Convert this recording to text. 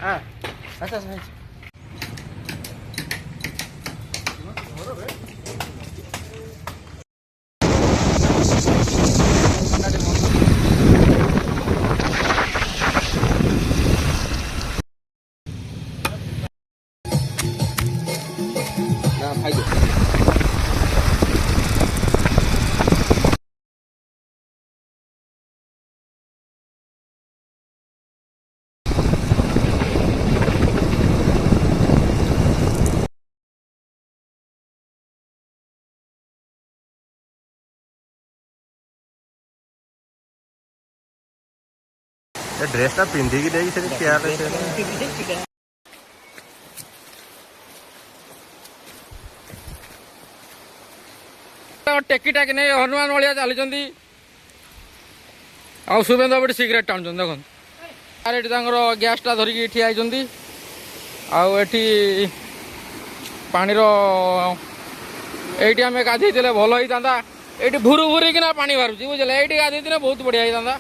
ଆଚ୍ଛା ड्रेसटा पिंधिकी चेयर टेकीटा कि नहीं हनुमान भाया चली आ शुभेंद्र बड़ी सिगरेट टाणुन देख गैसटा धरिकी ठिया आठी पानीर ये आम गाधे भल होता ये भूरु भूरिकिना पानी बाहर बुझे ये गाधे बहुत बढ़िया होता।